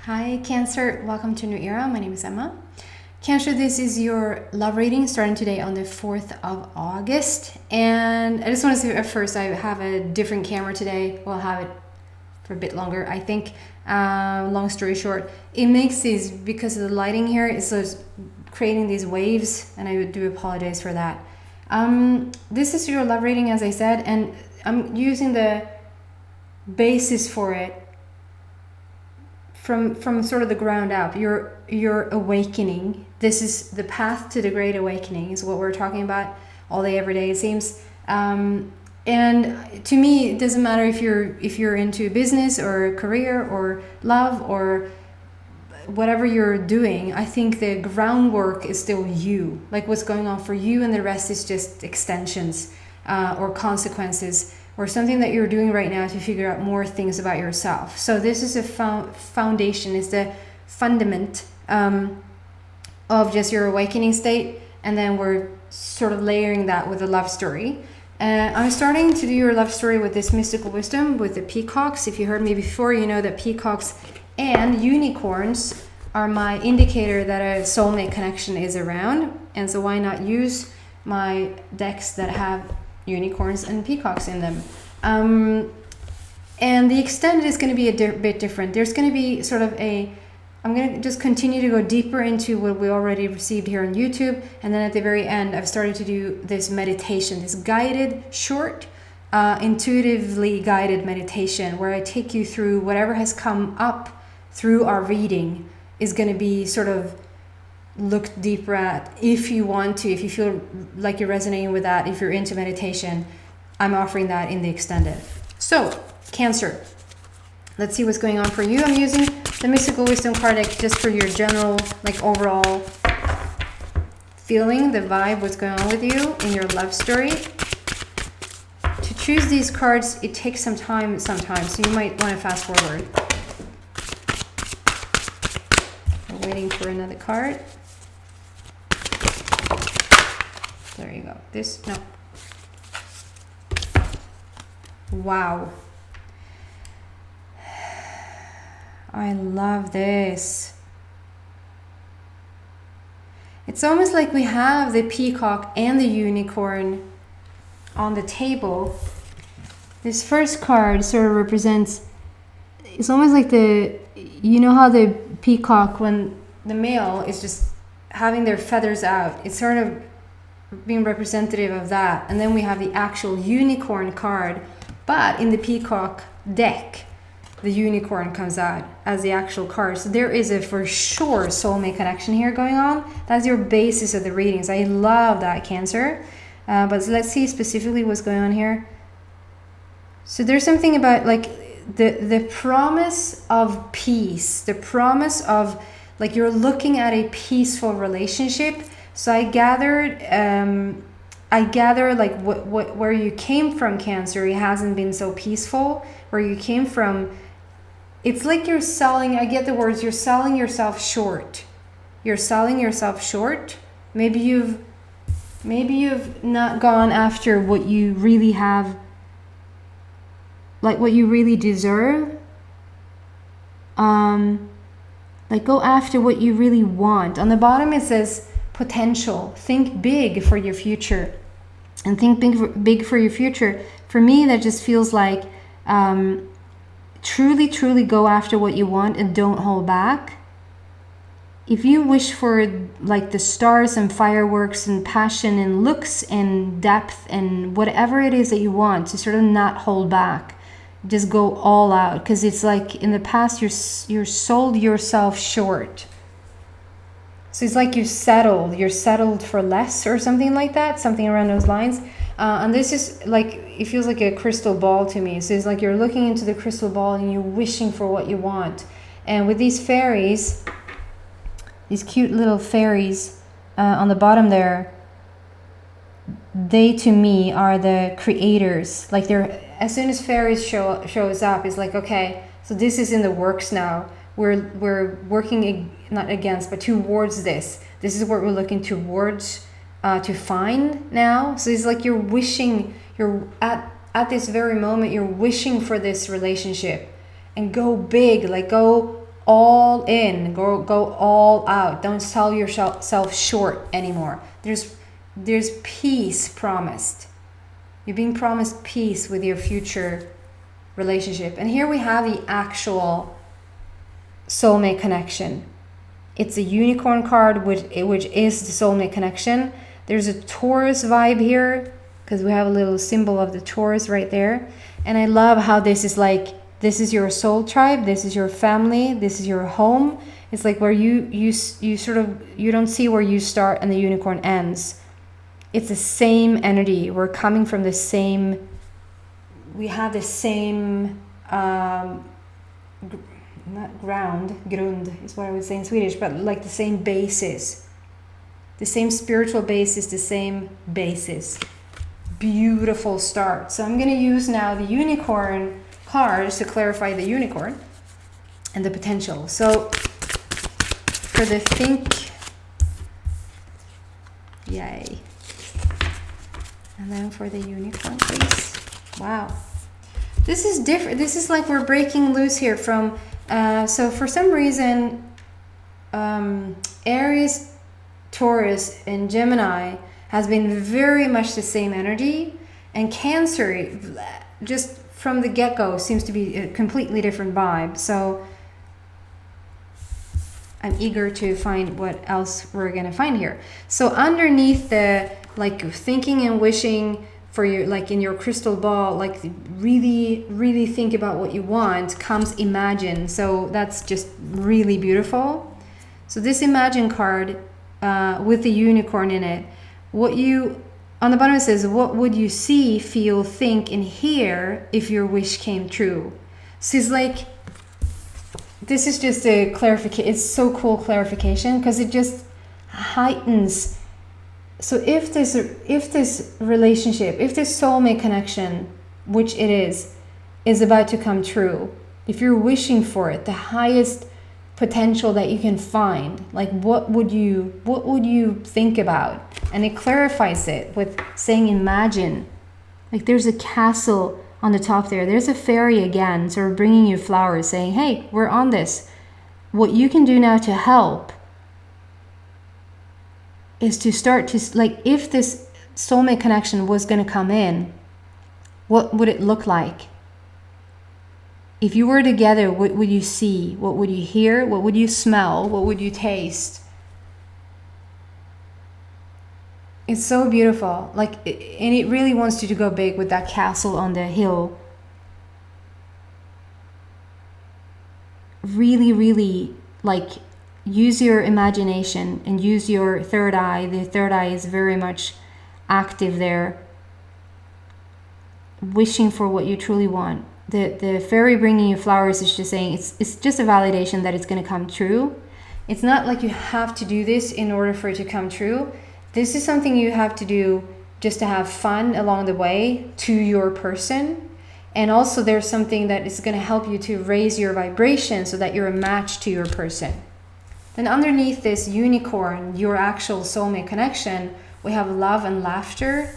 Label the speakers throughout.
Speaker 1: Hi Cancer, welcome to New Era. My name is Emma. Cancer, this is your love reading starting today on the 4th of August. And I just want to say at first, I have a different camera today. We'll have it for a bit longer, I think. Long story short, it makes these, because of the lighting here, it's creating these waves, and I do apologize for that. This is your love reading, as I said, and I'm using the basis for it from sort of the ground up. Your awakening. This is the path to the great awakening, is what we're talking about all day, every day, it seems. And to me, it doesn't matter if you're into business or career or love or whatever you're doing. I think the groundwork is still you, like what's going on for you, and the rest is just extensions or consequences, or something that you're doing right now to figure out more things about yourself. So this is a foundation, is the fundament of just your awakening state, and then we're sort of layering that with a love story. I'm starting to do your love story with this mystical wisdom with the peacocks. If you heard me before, you know that peacocks and unicorns are my indicator that a soulmate connection is around. And so why not use my decks that have unicorns and peacocks in them. And the extended is going to be a bit different. There's going to be sort of I'm going to just continue to go deeper into what we already received here on YouTube. And then at the very end, I've started to do this meditation, this guided, short, intuitively guided meditation, where I take you through whatever has come up through our reading. Is going to be sort of looked deeper at. If you want to, if you feel like you're resonating with that, if you're into meditation, I'm offering that in the extended. So Cancer, let's see what's going on for you. I'm using the mystical wisdom card deck just for your general, like, overall feeling, the vibe, what's going on with you in your love story. To choose these cards, it takes some time sometimes, so you might want to fast forward. I'm waiting for another card. There you go. No. Wow. I love this. It's almost like we have the peacock and the unicorn on the table. This first card sort of represents, it's almost like you know how the peacock, when the male is just having their feathers out, it's sort of being representative of that. And then we have the actual unicorn card, but in the peacock deck, the unicorn comes out as the actual card. So there is a for sure soulmate connection here going on. That's your basis of the readings. I love that, Cancer. But let's see specifically what's going on here. So there's something about, like, the promise of peace, the promise of, like, you're looking at a peaceful relationship. So I gather like where you came from, Cancer, it hasn't been so peaceful. Where you came from, it's like you're selling, I get the words, you're selling yourself short. You're selling yourself short. Maybe you've not gone after what you really have, like what you really deserve. Like, go after what you really want. On the bottom it says potential. Think big for your future. And think big for your future. For me, that just feels like truly go after what you want and don't hold back. If you wish for, like, the stars and fireworks and passion and looks and depth and whatever it is that you want, to sort of not hold back. Just go all out, because it's like in the past you're sold yourself short. So it's like you're settled for less or something like that, something around those lines. And this is like, it feels like a crystal ball to me. So it's like you're looking into the crystal ball and you're wishing for what you want. And with these fairies, these cute little fairies on the bottom there, they to me are the creators. Like, they're, as soon as fairies shows up, it's like, okay, so this is in the works now. We're working not against, but towards this. This is what we're looking towards to find now. So it's like you're wishing, you're at this very moment, you're wishing for this relationship, and go big, like go all in, go all out. Don't sell yourself short anymore. There's peace promised. You're being promised peace with your future relationship. And here we have the actual soulmate connection. It's a unicorn card, which is the soulmate connection. There's a Taurus vibe here because we have a little symbol of the Taurus right there. And I love how this is like, this is your soul tribe, this is your family, this is your home. It's like where you sort of, you don't see where you start and the unicorn ends. It's the same energy. We're coming from the same, we have the same, not grund is what I would say in Swedish, but like the same basis. The same spiritual basis, the same basis. Beautiful start. So I'm going to use now the unicorn cards to clarify the unicorn and the potential. So for the yay. And then for the unicorn, please. Wow. This is different. This is like we're breaking loose here from, so for some reason, Aries, Taurus, and Gemini has been very much the same energy. And Cancer, just from the get-go, seems to be a completely different vibe. So I'm eager to find what else we're gonna find here. So underneath the like thinking and wishing for your, like in your crystal ball, like really think about what you want, comes imagine. So that's just really beautiful. So this imagine card with the unicorn in it, what you, on the bottom it says, what would you see, feel, think, and hear if your wish came true? So it's like, this is just a clarification. It's so cool clarification because it just heightens. So if this relationship, if this soulmate connection, which it is about to come true, if you're wishing for it, the highest potential that you can find, like what would you think about? And it clarifies it with saying imagine. Like there's a castle on the top there. There's a fairy again, sort of bringing you flowers, saying, hey, we're on this. What you can do now to help is to start to, like, if this soulmate connection was going to come in, what would it look like? If you were together, what would you see? What would you hear? What would you smell? What would you taste? It's so beautiful. Like, and it really wants you to go big with that castle on the hill. Really, really, like, use your imagination and use your third eye. The third eye is very much active there. Wishing for what you truly want. The fairy bringing you flowers is just saying it's just a validation that it's going to come true. It's not like you have to do this in order for it to come true. This is something you have to do just to have fun along the way to your person. And also there's something that is going to help you to raise your vibration so that you're a match to your person. Then underneath this unicorn, your actual soulmate connection, we have love and laughter.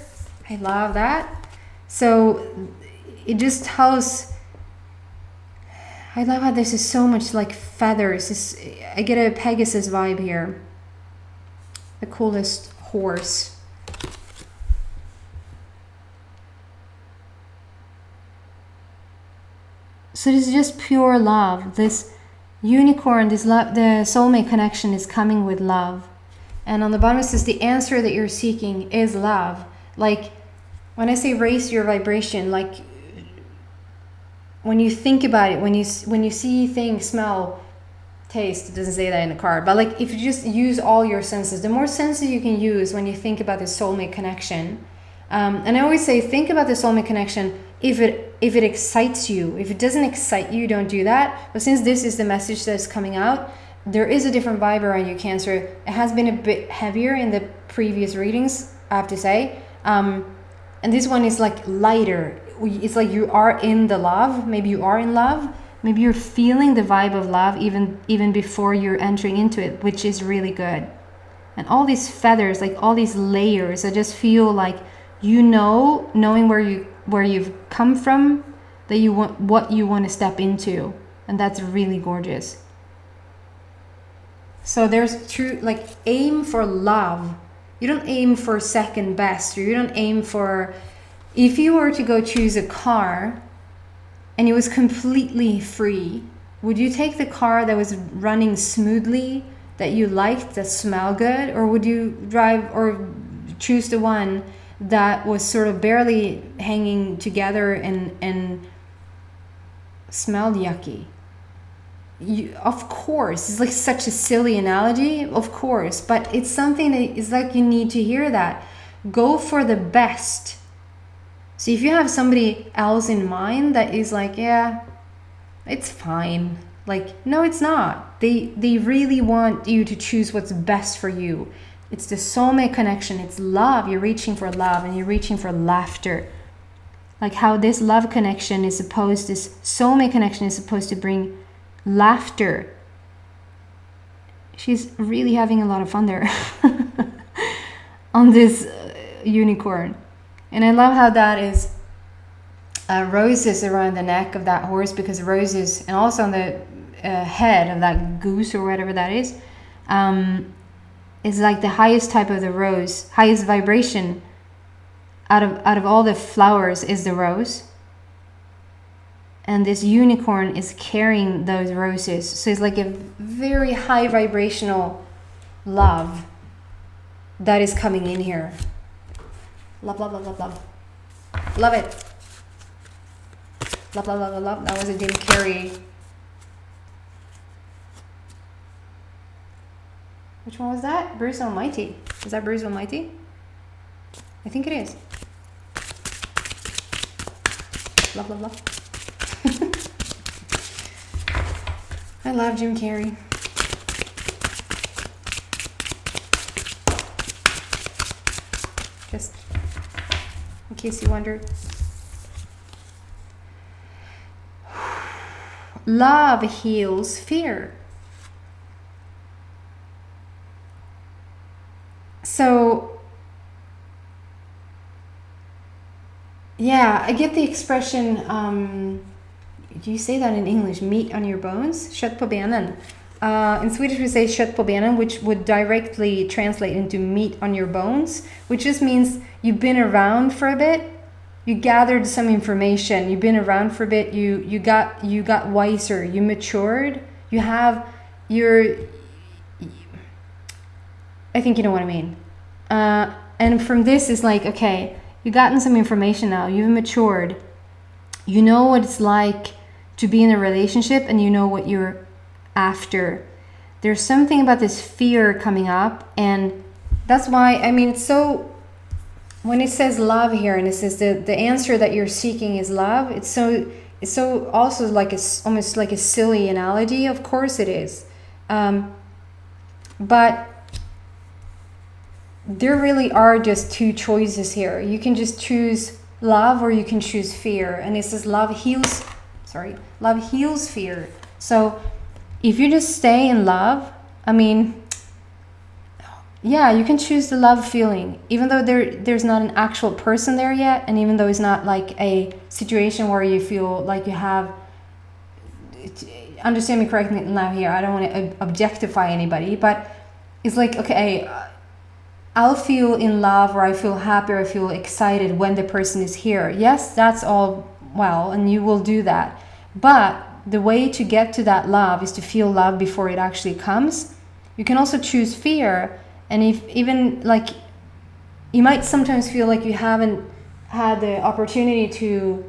Speaker 1: I love that. So it just tells, I love how this is so much like feathers. I get a Pegasus vibe here. The coolest horse. So this is just pure love. This unicorn, this love, the soulmate connection is coming with love. And on the bottom it says the answer that you're seeking is love. Like when I say raise your vibration, like when you think about it, when you see things, smell, taste, it doesn't say that in the card, but like if you just use all your senses, the more senses you can use when you think about the soulmate connection. And I always say, think about the soulmate connection if it excites you. If it doesn't excite you, don't do that. But since this is the message that's coming out, there is a different vibe around you, Cancer. It has been a bit heavier in the previous readings, I have to say. And this one is like lighter. It's like you are in the love. Maybe you are in love. Maybe you're feeling the vibe of love even before you're entering into it, which is really good. And all these feathers, like all these layers, I just feel like knowing where you've come from, that you want what you want to step into, and that's really gorgeous. So there's true, like, aim for love. You don't aim for second best, or you don't aim for, if you were to go choose a car and it was completely free, would you take the car that was running smoothly, that you liked, that smelled good, or would you drive or choose the one that was sort of barely hanging together and smelled yucky? Of course, it's like such a silly analogy, of course, but it's something that is like, you need to hear that. Go for the best. So if you have somebody else in mind that is like, yeah, it's fine, like, no, it's not. They really want you to choose what's best for you. It's the soulmate connection. It's love. You're reaching for love, and you're reaching for laughter. Like how this love connection is supposed, this soulmate connection is supposed to bring laughter. She's really having a lot of fun there on this unicorn. And I love how that is roses around the neck of that horse, because roses, and also on the head of that goose or whatever that is like the highest type of the rose, highest vibration out of all the flowers is the rose. And this unicorn is carrying those roses. So it's like a very high vibrational love that is coming in here. Love, love, love, love, love. Love it. Love, love, love, love, love. That was a Jim Carrey. Which one was that? Bruce Almighty. Is that Bruce Almighty? I think it is. Love, love, love. I love Jim Carrey. Just in case you wondered. Love heals fear. So, yeah, I get the expression, do you say that in English? Meat on your bones? Kött på benen. In Swedish we say kött på benen, which would directly translate into meat on your bones, which just means you've been around for a bit, you gathered some information, you've been around for a bit, you got wiser, you matured, you have your, I think you know what I mean. And from this is like, okay, you've gotten some information now, you've matured, you know what it's like to be in a relationship, and you know what you're after. There's something about this fear coming up, and that's why, I mean, it's so, when it says love here, and it says the answer that you're seeking is love, it's so also like almost like a silly analogy. Of course it is, but there really are just two choices here. You can just choose love, or you can choose fear. And it says love heals fear. So if you just stay in love, I mean, yeah, you can choose the love feeling, even though there's not an actual person there yet, and even though it's not like a situation where you feel like you have, understand me correctly now here, I don't want to objectify anybody, but it's like, okay, I'll feel in love, or I feel happy, or I feel excited when the person is here. Yes, that's all well, and you will do that. But the way to get to that love is to feel love before it actually comes. You can also choose fear, and if even like, you might sometimes feel like you haven't had the opportunity to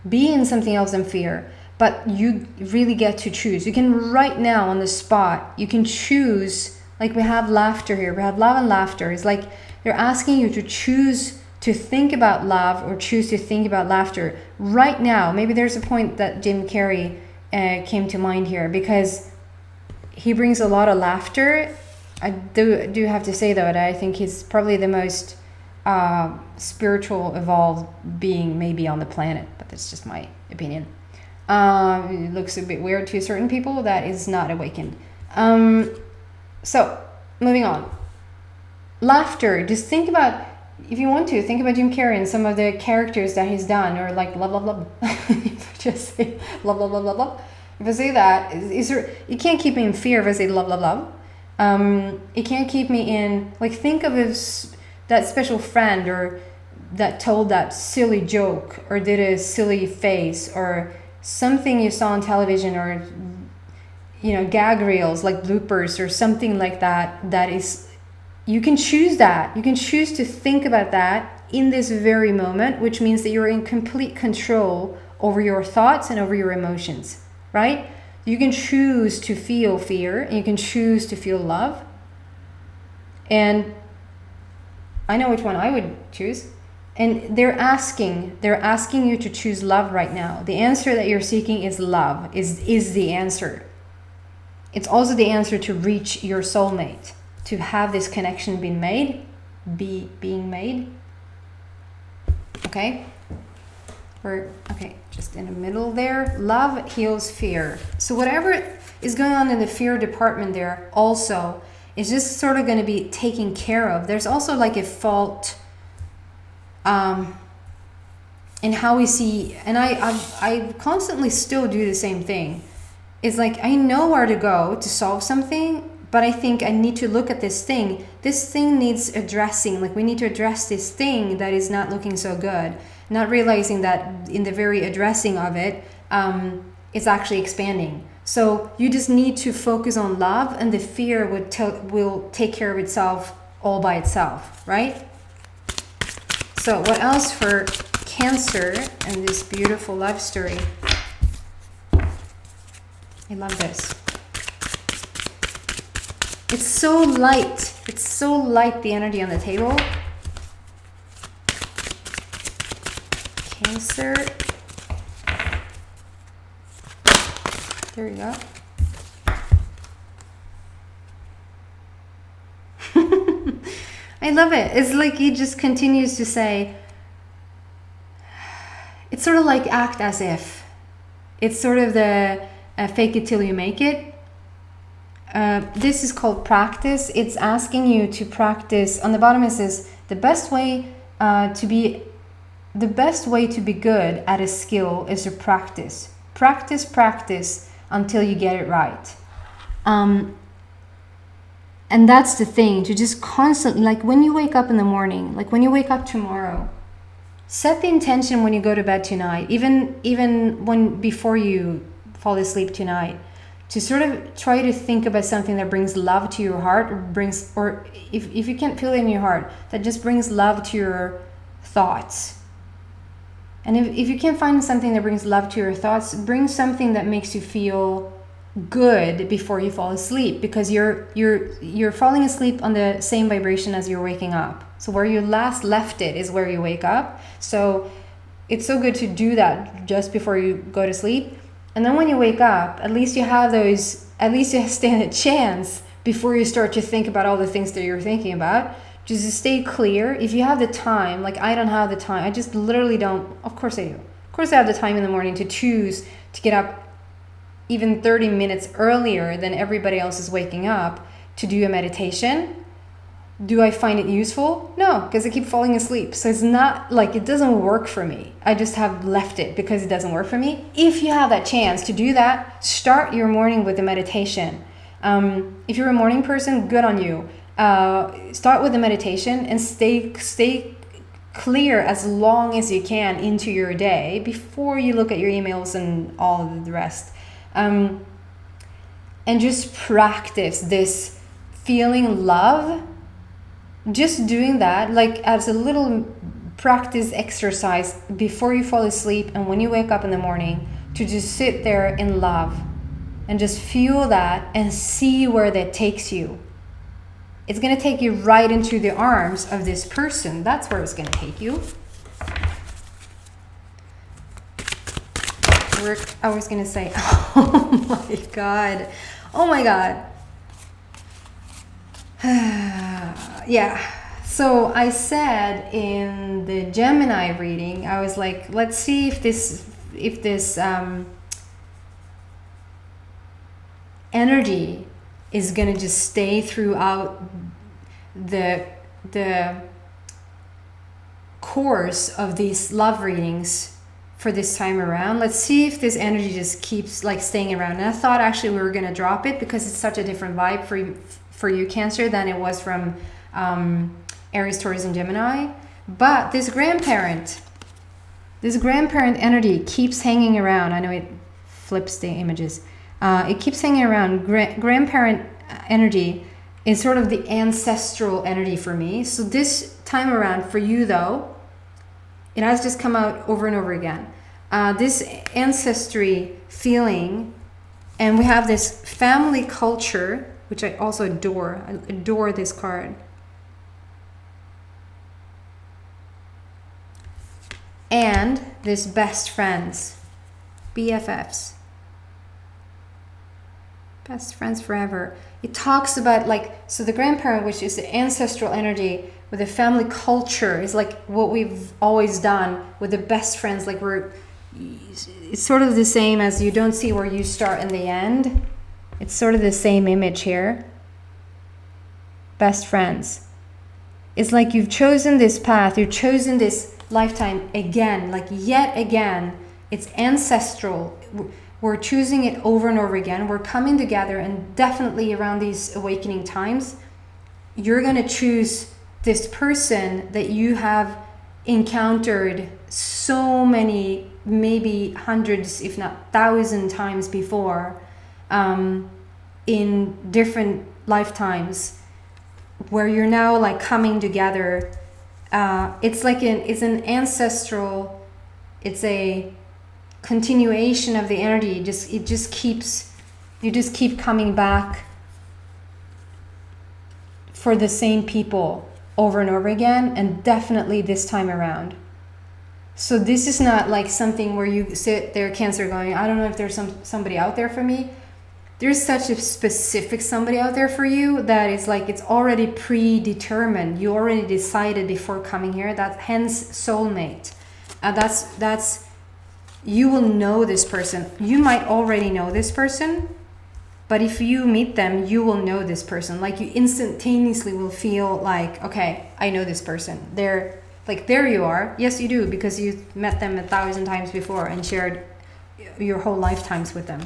Speaker 1: be in something else than fear, but you really get to choose. You can right now on the spot, you can choose. Like we have laughter here, we have love and laughter. It's like they're asking you to choose to think about love or choose to think about laughter right now. Maybe there's a point that Jim Carrey came to mind here, because he brings a lot of laughter. I do have to say though that I think he's probably the most spiritual evolved being maybe on the planet, but that's just my opinion. It looks a bit weird to certain people that is not awakened. So, moving on. Laughter. Just think about, if you want to, think about Jim Carrey and some of the characters that he's done, or like blah, blah, blah. Just say blah, blah, blah, blah, blah. If I say that, you can't keep me in fear if I say love, love, love. It can't keep me in, like, think of that special friend or that told that silly joke or did a silly face or something you saw on television or, you know, gag reels like bloopers or something like that. That is, you can choose that. You can choose to think about that in this very moment, which means that you're in complete control over your thoughts and over your emotions, right? You can choose to feel fear and you can choose to feel love. And I know which one I would choose. And they're asking you to choose love right now. The answer that you're seeking is love, is the answer. It's also the answer to reach your soulmate, to have this connection being made. Okay? Okay, just in the middle there. Love heals fear. So whatever is going on in the fear department there also is just sort of going to be taken care of. There's also like a fault in how we see, and I constantly still do the same thing. It's like I know where to go to solve something, but I think I need to look at this thing. This thing needs addressing. Like we need to address this thing that is not looking so good. Not realizing that in the very addressing of it, it's actually expanding. So you just need to focus on love, and the fear will take care of itself all by itself, right? So what else for Cancer and this beautiful love story? I love this. It's so light. It's so light, the energy on the table. Cancer. There you go. I love it. It's like he just continues to say, it's sort of like act as if. It's sort of the fake it till you make it. This is called practice. It's asking you to practice. On the bottom it says, the best way to be good at a skill is to practice. Practice until you get it right. And that's the thing, to just constantly, like when you wake up in the morning, like when you wake up tomorrow, set the intention when you go to bed tonight, even when before you fall asleep tonight, to sort of try to think about something that brings love to your heart, or if you can't feel it in your heart, that just brings love to your thoughts. And if you can't find something that brings love to your thoughts, bring something that makes you feel good before you fall asleep, because you're falling asleep on the same vibration as you're waking up. So where you last left it is where you wake up. So it's so good to do that just before you go to sleep. And then when you wake up, at least you stand a chance before you start to think about all the things that you're thinking about. Just to stay clear. If you have the time, like I don't have the time, I just literally don't. Of course I do. Of course I have the time in the morning to choose to get up even 30 minutes earlier than everybody else is waking up to do a meditation. Do I find it useful? No, because I keep falling asleep. So it's not like it doesn't work for me. I just have left it because it doesn't work for me. If you have that chance to do that, start your morning with a meditation. If you're a morning person, good on you. Start with the meditation and stay clear as long as you can into your day before you look at your emails and all of the rest. And just practice this feeling love. Just doing that, like as a little practice exercise before you fall asleep and when you wake up in the morning, to just sit there in love and just feel that and see where that takes you. It's going to take you right into the arms of this person. That's where it's going to take you. I was going to say, oh my God. Yeah. So I said in the Gemini reading, I was like, let's see if this energy is going to just stay throughout the course of these love readings for this time around. Let's see if this energy just keeps like staying around. And I thought actually we were going to drop it because it's such a different vibe for you, Cancer, than it was from Aries, Taurus, and Gemini. But this grandparent energy keeps hanging around. I know it flips the images. It keeps hanging around. Grandparent energy is sort of the ancestral energy for me. So this time around for you though, it has just come out over and over again. This ancestry feeling, and we have this family culture, which I also adore. I adore this card. And this best friends, BFFs. Best friends forever. It talks about like, so the grandparent, which is the ancestral energy with the family culture, is like what we've always done with the best friends. Like it's sort of the same as you don't see where you start and the end. It's sort of the same image here. Best friends. It's like you've chosen this path, you've chosen this lifetime again, like yet again. It's ancestral. We're choosing it over and over again. We're coming together, and definitely around these awakening times, you're going to choose this person that you have encountered so many, maybe hundreds, if not 1,000 times before, in different lifetimes, where you're now like coming together. It's like it's an ancestral, it's a continuation of the energy. You just keep coming back for the same people over and over again, and definitely this time around. So this is not like something where you sit there, Cancer, going, I don't know if there's somebody out there for me. There's such a specific somebody out there for you that is like, it's already predetermined. You already decided before coming here. That hence soulmate. That's you will know this person. You might already know this person, but if you meet them, you will know this person. Like you instantaneously will feel like, okay, I know this person. They're like, there you are. Yes, you do, because you met them 1,000 times before and shared your whole lifetimes with them.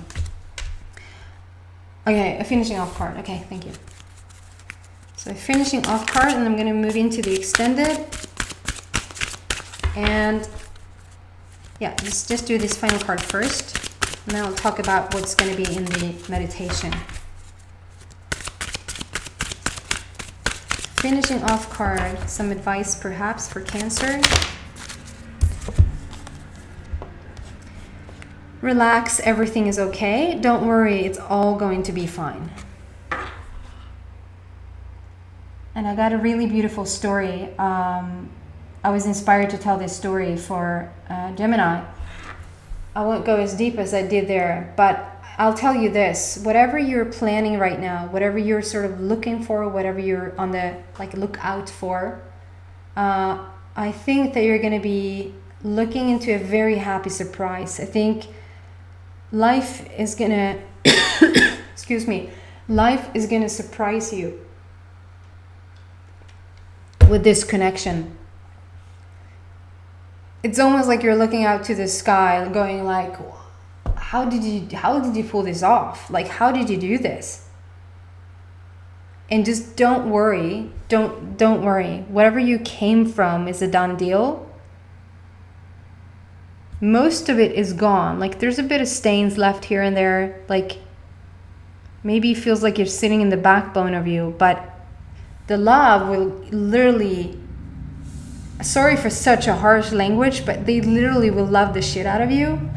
Speaker 1: Okay, a finishing off card. Okay, thank you. So finishing off card, and I'm going to move into the extended. And yeah, let's just do this final card first, and then I'll talk about what's going to be in the meditation. Finishing off card, some advice perhaps for Cancer. Relax, everything is okay. Don't worry, it's all going to be fine. And I got a really beautiful story. I was inspired to tell this story for Gemini. I won't go as deep as I did there, but I'll tell you this. Whatever you're planning right now, whatever you're sort of looking for, whatever you're on the lookout for, I think that you're going to be looking into a very happy surprise. I think life is going to, excuse me, life is going to surprise you with this connection. It's almost like you're looking out to the sky going like, how did you pull this off? Like, how did you do this? And just don't worry. Don't worry. Whatever you came from is a done deal. Most of it is gone. Like, there's a bit of stains left here and there. Like, maybe it feels like you're sitting in the backbone of you, but the love will literally, sorry for such a harsh language, but they literally will love the shit out of you.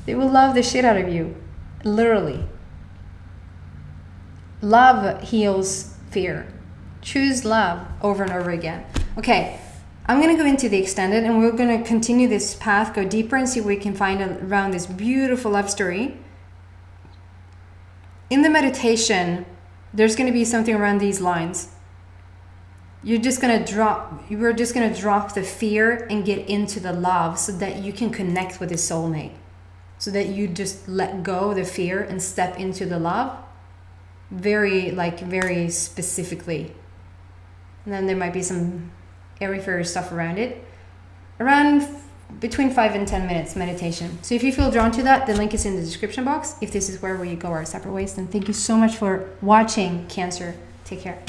Speaker 1: They will love the shit out of you, literally. Love heals fear. Choose love over and over again. Okay, I'm going to go into the extended, and we're going to continue this path, go deeper, and see what we can find around this beautiful love story. In the meditation, there's going to be something around these lines. We're just going to drop the fear and get into the love so that you can connect with his soulmate. So that you just let go of the fear and step into the love. Very specifically. And then there might be some airy fairy stuff around it. Around between 5 and 10 minutes meditation. So if you feel drawn to that, the link is in the description box. If this is where we go our separate ways, then thank you so much for watching, Cancer. Take care.